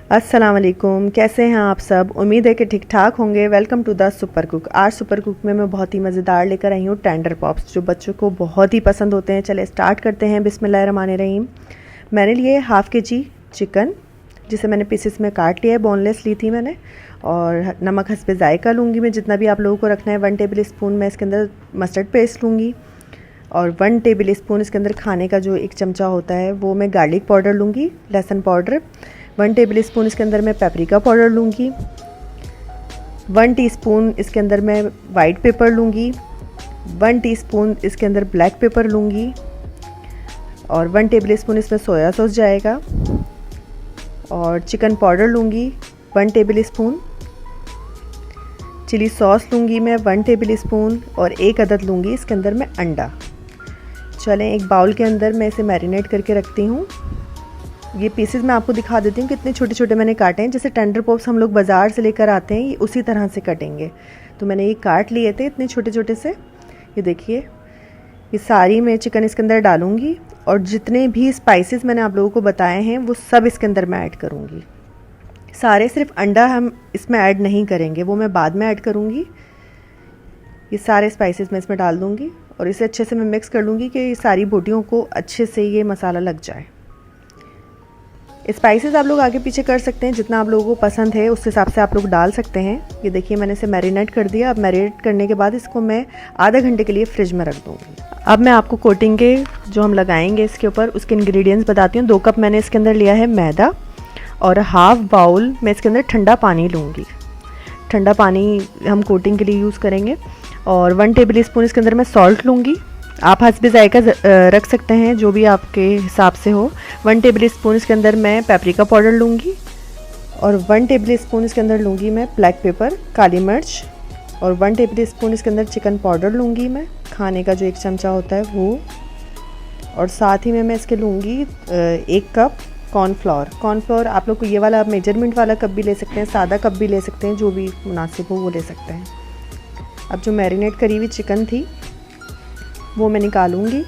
अस्सलाम वालेकुम, कैसे हैं आप सब। उम्मीद है कि ठीक ठाक होंगे। Welcome to the Super Cook. आज सुपर कुक में मैं बहुत ही मज़ेदार लेकर आई हूँ टेंडर पॉप्स, जो बच्चों को बहुत ही पसंद होते हैं। चले स्टार्ट करते हैं। बिस्मिल्लाहिर्रहमानिर्रहीम। मैंने लिए हाफ़ kg चिकन, जिसे मैंने पीसेस में काट लिया है। बोनलेस ली थी मैंने। और नमक हस्बे ज़ायका लूँगी मैं, जितना भी आप लोगों को रखना है। 1 टेबल स्पून मैं इसके अंदर मस्टर्ड पेस्ट लूँगी, और 1 टेबल स्पून इसके अंदर खाने का जो एक चमचा होता है वो मैं गार्लिक पाउडर लूँगी, लहसुन पाउडर। 1 टेबल स्पून इसके अंदर मैं पेपरिका पाउडर लूँगी। 1 टीस्पून इसके अंदर मैं वाइट पेपर लूँगी। 1 टीस्पून इसके अंदर ब्लैक पेपर लूँगी, और 1 टेबल स्पून इसमें सोया सॉस जाएगा। और चिकन पाउडर लूँगी 1 टेबल स्पून। चिली सॉस लूँगी मैं 1 टेबल स्पून, और 1 अदद लूँगी इसके अंदर मैं अंडा। चलें, एक बाउल के अंदर मैं इसे मैरिनेट करके रखती हूँ। ये पीसेस मैं आपको दिखा देती हूँ कितने छोटे छोटे मैंने काटे हैं। जैसे टेंडर पॉप्स हम लोग बाज़ार से लेकर आते हैं, ये उसी तरह से कटेंगे। तो मैंने ये काट लिए थे इतने छोटे छोटे से। ये देखिए, ये सारी मैं चिकन इसके अंदर डालूँगी, और जितने भी स्पाइसेस मैंने आप लोगों को बताए हैं वो सब इसके अंदर मैं ऐड करूँगी। सारे, सिर्फ अंडा हम इसमें ऐड नहीं करेंगे, वो मैं बाद में ऐड करूँगी। ये सारे स्पाइसेस मैं इसमें डाल दूँगी, और इसे अच्छे से मैं मिक्स कर लूँगी कि सारी बोटियों को अच्छे से ये मसाला लग जाए। स्पाइसेस आप लोग आगे पीछे कर सकते हैं, जितना आप लोगों को पसंद है उस हिसाब से आप लोग डाल सकते हैं। ये देखिए, मैंने इसे मैरिनेट कर दिया। अब मैरिनेट करने के बाद इसको मैं आधा घंटे के लिए फ्रिज में रख दूँगी। अब मैं आपको कोटिंग के जो हम लगाएंगे इसके ऊपर, उसके इंग्रेडिएंट्स बताती हूँ। 2 कप मैंने इसके अंदर लिया है मैदा, और हाफ बाउल मैं इसके अंदर ठंडा पानी लूँगी। ठंडा पानी हम कोटिंग के लिए यूज़ करेंगे। और 1 टेबल स्पून इसके अंदर मैं सॉल्ट लूँगी। आप हस्बे ज़ायका रख सकते हैं, जो भी आपके हिसाब से हो। 1 टेबल स्पून इसके अंदर मैं पेपरिका पाउडर लूँगी, और 1 टेबल स्पून इसके अंदर लूँगी मैं ब्लैक पेपर, काली मिर्च, और 1 टेबल स्पून इसके अंदर चिकन पाउडर लूँगी मैं, खाने का जो एक चमचा होता है वो। और साथ ही में मैं इसके लूँगी 1 कप कॉर्नफ्लोर। कॉर्नफ्लोर आप लोग को ये वाला मेजरमेंट वाला कप भी ले सकते हैं, सादा कप भी ले सकते हैं, जो भी मुनासिब हो वो ले सकते हैं। अब जो मैरिनेट करी हुई चिकन थी वो मैं निकालूंगी।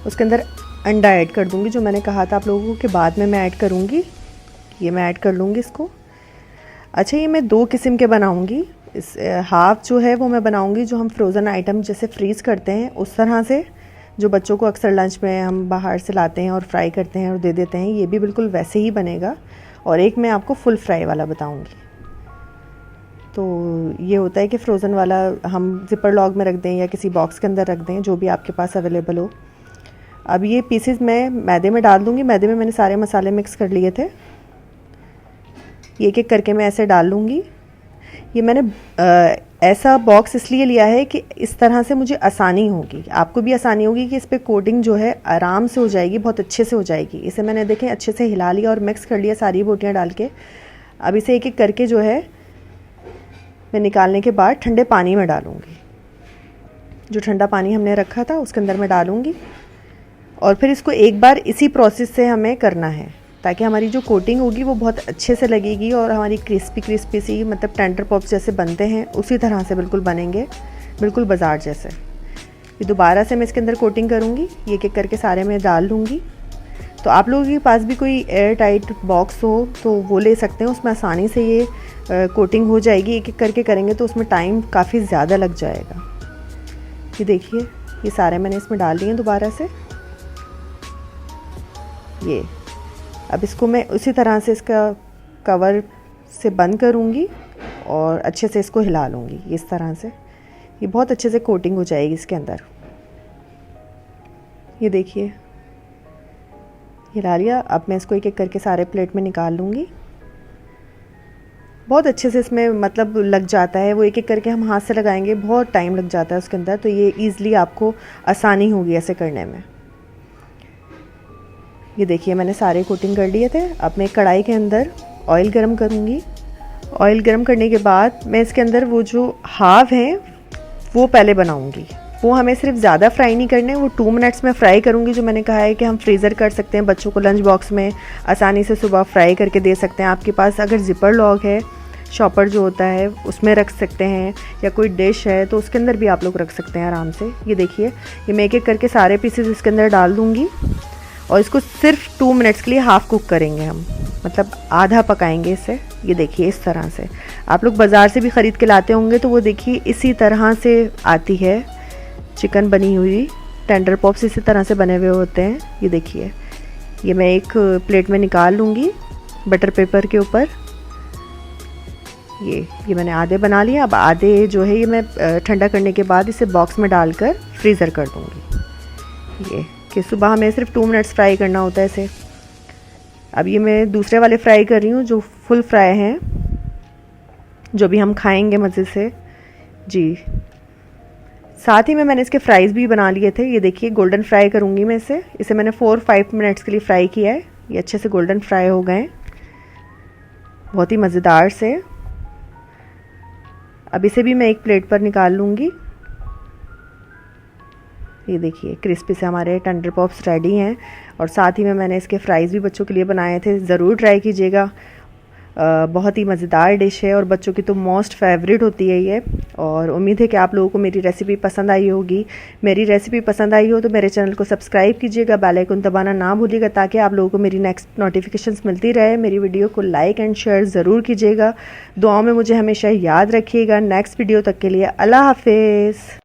उसके अंदर अंडा ऐड कर दूंगी, जो मैंने कहा था आप लोगों को कि बाद में मैं ऐड करूंगी। ये मैं ऐड कर लूँगी इसको। अच्छा, ये मैं 2 किस्म के बनाऊंगी। इस हाफ जो है वो मैं बनाऊंगी जो हम फ्रोज़न आइटम जैसे फ्रीज़ करते हैं उस तरह से, जो बच्चों को अक्सर लंच में हम बाहर से लाते हैं और फ्राई करते हैं और दे देते हैं। ये भी बिल्कुल वैसे ही बनेगा। और एक मैं आपको फुल फ्राई वाला बताऊँगी। तो ये होता है कि फ़्रोज़न वाला हम ज़िपर लॉग में रख दें या किसी बॉक्स के अंदर रख दें, जो भी आपके पास अवेलेबल हो। अब ये पीसेस मैं मैदे में डाल दूँगी। मैदे में मैंने सारे मसाले मिक्स कर लिए थे। ये एक एक करके मैं ऐसे डाल लूँगी। ये मैंने ऐसा बॉक्स इसलिए लिया है कि इस तरह से मुझे आसानी होगी, आपको भी आसानी होगी कि इस पर कोटिंग जो है आराम से हो जाएगी, बहुत अच्छे से हो जाएगी। इसे मैंने देखें अच्छे से हिला लिया और मिक्स कर लिया सारी बोटियाँ डाल के। अब इसे एक एक करके जो है मैं निकालने के बाद ठंडे पानी में डालूँगी। जो ठंडा पानी हमने रखा था उसके अंदर मैं डालूँगी, और फिर इसको एक बार इसी प्रोसेस से हमें करना है, ताकि हमारी जो कोटिंग होगी वो बहुत अच्छे से लगेगी, और हमारी क्रिस्पी क्रिस्पी सी, मतलब टेंडर पॉप्स जैसे बनते हैं उसी तरह से बिल्कुल बनेंगे, बिल्कुल बाज़ार जैसे। ये दोबारा से मैं इसके अंदर कोटिंग करूँगी। ये एक एक करके सारे मैं डाल लूँगी। तो आप लोगों के पास भी कोई एयर टाइट बॉक्स हो तो वो ले सकते हैं, उसमें आसानी से ये कोटिंग हो जाएगी। एक एक करके करेंगे तो उसमें टाइम काफ़ी ज़्यादा लग जाएगा। ये देखिए, ये सारे मैंने इसमें डाल दिए दोबारा से। ये अब इसको मैं उसी तरह से इसका कवर से बंद करूँगी और अच्छे से इसको हिला लूँगी इस तरह से। ये बहुत अच्छे से कोटिंग हो जाएगी इसके अंदर। ये देखिए, हिला लिया। अब मैं इसको एक एक करके सारे प्लेट में निकाल लूँगी। बहुत अच्छे से इसमें मतलब लग जाता है, वो एक एक करके हम हाथ से लगाएंगे, बहुत टाइम लग जाता है उसके अंदर। तो ये ईज़िली आपको आसानी होगी ऐसे करने में। ये देखिए, मैंने सारे कोटिंग कर लिए थे। अब मैं कढ़ाई के अंदर ऑयल गरम करूँगी। ऑयल गरम करने के बाद मैं इसके अंदर वो जो हाफ हैं वो पहले बनाऊँगी। वो हमें सिर्फ ज़्यादा फ्राई नहीं करने, वो 2 मिनट्स में फ्राई करूँगी। जो मैंने कहा है कि हम फ्रीज़र कर सकते हैं, बच्चों को लंच बॉक्स में आसानी से सुबह फ्राई करके दे सकते हैं। आपके पास अगर ज़िपर लॉग है, शॉपर जो होता है, उसमें रख सकते हैं, या कोई डिश है तो उसके अंदर भी आप लोग रख सकते हैं आराम से। ये देखिए, ये मैं एक एक करके सारे पीसेस इसके अंदर डाल दूँगी, और इसको सिर्फ 2 मिनट्स के लिए हाफ़ कुक करेंगे हम, मतलब आधा पकाएंगे इसे। ये देखिए इस तरह से आप लोग बाज़ार से भी ख़रीद के लाते होंगे तो वो देखिए इसी तरह से आती है चिकन बनी हुई। टेंडर पॉप्स इसी तरह से बने हुए होते हैं। ये देखिए, ये मैं एक प्लेट में निकाल लूँगी बटर पेपर के ऊपर। ये मैंने आधे बना लिए। अब आधे जो है ये मैं ठंडा करने के बाद इसे बॉक्स में डालकर फ्रीज़र कर दूँगी। ये कि सुबह हमें सिर्फ 2 मिनट्स फ्राई करना होता है इसे। अब ये मैं दूसरे वाले फ्राई कर रही हूँ जो फुल फ्राई हैं, जो भी हम खाएंगे मज़े से जी। साथ ही में मैंने इसके फ्राइज़ भी बना लिए थे। ये देखिए गोल्डन फ्राई करूँगी मैं इसे मैंने 4-5 मिनट्स के लिए फ्राई किया है। ये अच्छे से गोल्डन फ्राई हो गए, बहुत ही मज़ेदार से। अब इसे भी मैं एक प्लेट पर निकाल लूँगी। ये देखिए क्रिस्पी से हमारे टेंडर पॉप्स रेडी हैं। और साथ ही में मैंने इसके फ्राइज़ भी बच्चों के लिए बनाए थे, ज़रूर ट्राई कीजिएगा। बहुत ही मज़ेदार डिश है और बच्चों की तो मोस्ट फेवरेट होती है ये। और उम्मीद है कि आप लोगों को मेरी रेसिपी पसंद आई होगी। मेरी रेसिपी पसंद आई हो तो मेरे चैनल को सब्सक्राइब कीजिएगा, बेल आइकन दबाना ना भूलिएगा ताकि आप लोगों को मेरी नेक्स्ट नोटिफिकेशंस मिलती रहे। मेरी वीडियो को लाइक एंड शेयर ज़रूर कीजिएगा। दुआओं में मुझे हमेशा याद रखिएगा। नेक्स्ट वीडियो तक के लिए अल्लाह हाफिज़।